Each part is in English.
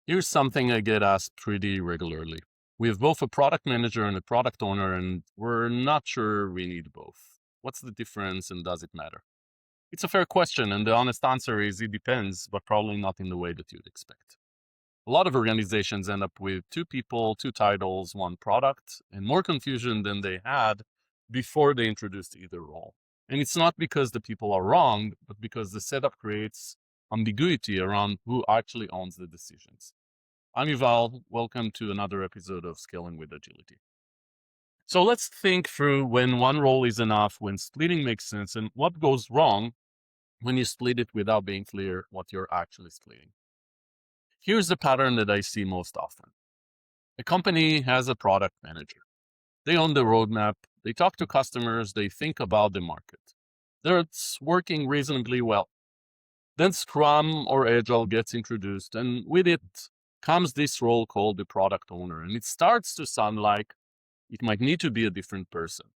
Here's something I get asked pretty regularly. We have both a product manager and a product owner, and we're not sure we need both. What's the difference and does it matter? It's a fair question, and the honest answer is it depends, but probably not in the way that you'd expect. A lot of organizations end up with two people, two titles, one product, and more confusion than they had before they introduced either role. And it's not because the people are wrong, but because the setup creates ambiguity around who actually owns the decisions. I'm Yuval. Welcome to another episode of Scaling with Agility. So let's think through when one role is enough, when splitting makes sense, and what goes wrong when you split it without being clear what you're actually splitting. Here's the pattern that I see most often. A company has a product manager. They own the roadmap, they talk to customers, they think about the market. That's working reasonably well. Then Scrum or Agile gets introduced, and with it comes this role called the product owner. And it starts to sound like it might need to be a different person.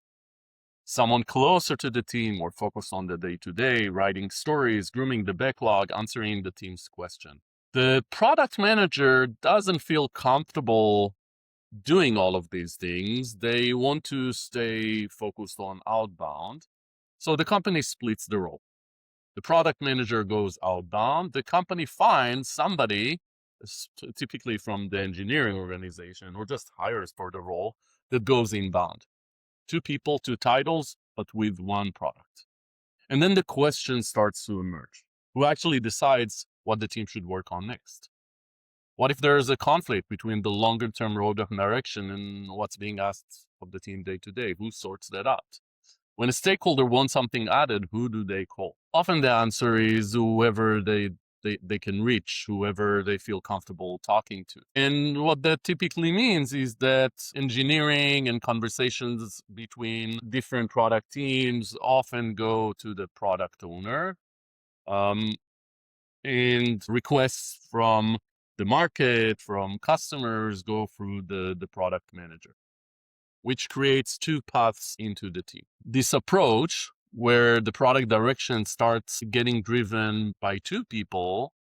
Someone closer to the team or focused on the day-to-day, writing stories, grooming the backlog, answering the team's question. The product manager doesn't feel comfortable doing all of these things. They want to stay focused on outbound. So the company splits the role. The product manager goes outbound. The company finds somebody, typically from the engineering organization, or just hires for the role that goes inbound. Two people, two titles, but with one product. And then the question starts to emerge. Who actually decides what the team should work on next? What if there is a conflict between the longer term roadmap direction and what's being asked of the team day to day? Who sorts that out? When a stakeholder wants something added, who do they call? Often the answer is whoever they can reach, whoever they feel comfortable talking to. And what that typically means is that engineering and conversations between different product teams often go to the product owner. And requests from the market, from customers go through the product manager, which creates two paths into the team. This approach, where the product direction starts getting driven by two people,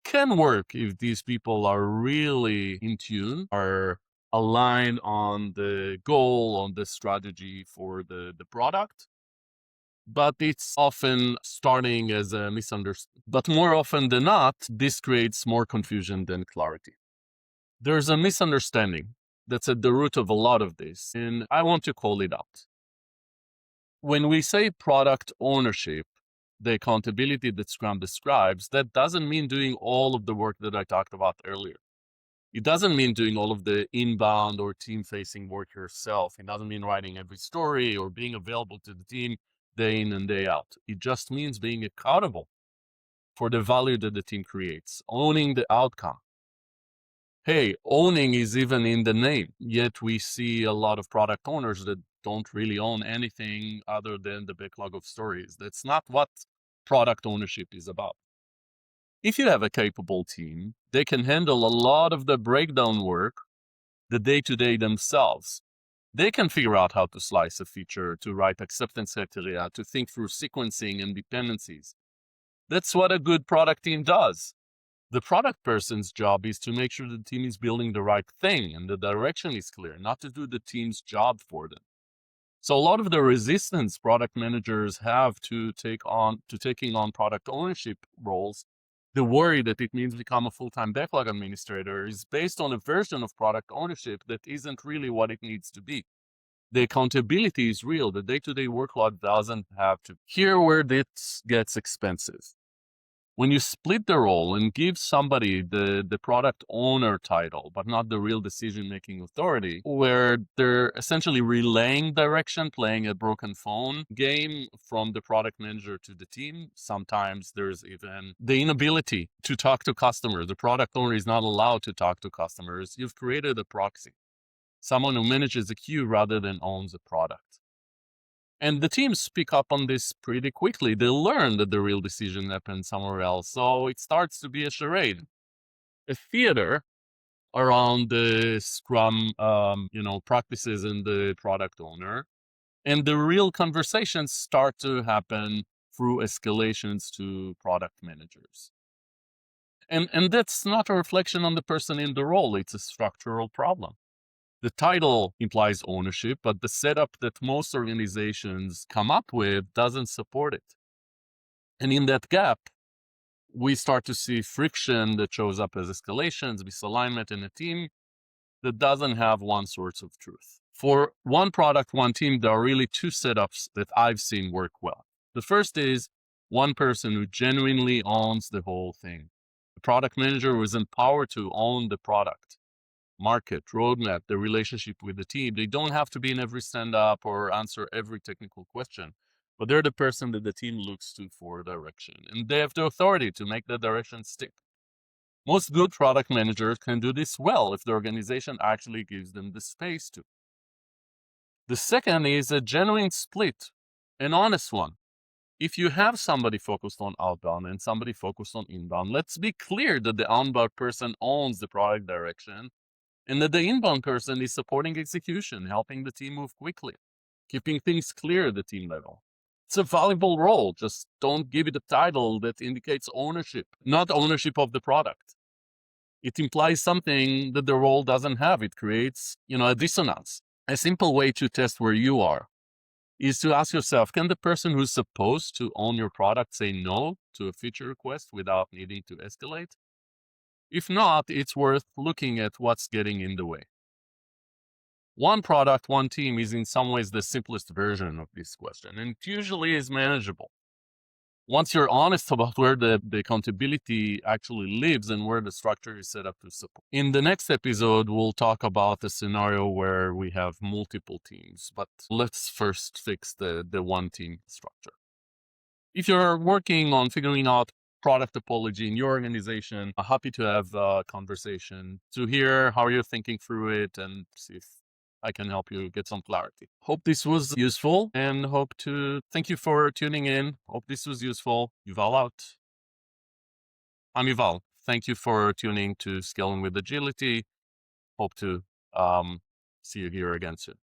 can work if these people are really in tune, are aligned on the goal, on the strategy for the product. But it's often starting as a misunderstanding. But more often than not, this creates more confusion than clarity. There's a misunderstanding that's at the root of a lot of this, and I want to call it out. When we say product ownership, the accountability that Scrum describes, that doesn't mean doing all of the work that I talked about earlier. It doesn't mean doing all of the inbound or team-facing work yourself. It doesn't mean writing every story or being available to the team day in and day out. It just means being accountable for the value that the team creates, owning the outcome. Hey, owning is even in the name, yet we see a lot of product owners that don't really own anything other than the backlog of stories. That's not what product ownership is about. If you have a capable team, they can handle a lot of the breakdown work, the day-to-day themselves. They can figure out how to slice a feature, to write acceptance criteria, to think through sequencing and dependencies. That's what a good product team does. The product person's job is to make sure the team is building the right thing and the direction is clear, not to do the team's job for them. So a lot of the resistance product managers have to taking on product ownership roles, the worry that it means become a full-time backlog administrator, is based on a version of product ownership that isn't really what it needs to be. The accountability is real. The day-to-day workload doesn't have to. Here where this gets expensive. When you split the role and give somebody the product owner title, but not the real decision-making authority, where they're essentially relaying direction, playing a broken phone game from the product manager to the team, sometimes there's even the inability to talk to customers. The product owner is not allowed to talk to customers. You've created a proxy, someone who manages a queue rather than owns a product. And the teams pick up on this pretty quickly. They learn that the real decision happens somewhere else. So it starts to be a charade, a theater around the Scrum, practices and the product owner. And the real conversations start to happen through escalations to product managers. And that's not a reflection on the person in the role. It's a structural problem. The title implies ownership, but the setup that most organizations come up with doesn't support it. And in that gap, we start to see friction that shows up as escalations, misalignment in a team that doesn't have one source of truth. For one product, one team, there are really two setups that I've seen work well. The first is one person who genuinely owns the whole thing. The product manager was empowered to own the product, market, roadmap, the relationship with the team. They don't have to be in every stand-up or answer every technical question, but they're the person that the team looks to for direction. And they have the authority to make the direction stick. Most good product managers can do this well if the organization actually gives them the space to. The second is a genuine split, an honest one. If you have somebody focused on outbound and somebody focused on inbound, let's be clear that the outbound person owns the product direction and that the inbound person is supporting execution, helping the team move quickly, keeping things clear at the team level. It's a valuable role. Just don't give it a title that indicates ownership, not ownership of the product. It implies something that the role doesn't have. It creates, a dissonance. A simple way to test where you are is to ask yourself, can the person who's supposed to own your product say no to a feature request without needing to escalate? If not, it's worth looking at what's getting in the way. One product, one team is in some ways the simplest version of this question, and it usually is manageable. Once you're honest about where the accountability actually lives and where the structure is set up to support. In the next episode, we'll talk about a scenario where we have multiple teams, but let's first fix the one team structure. If you're working on figuring out product topology in your organization, I'm happy to have a conversation to hear how you're thinking through it and see if I can help you get some clarity. Hope this was useful and thank you for tuning in. Hope this was useful. Yuval out. I'm Yuval. Thank you for tuning to Scaling with Agility. Hope to see you here again soon.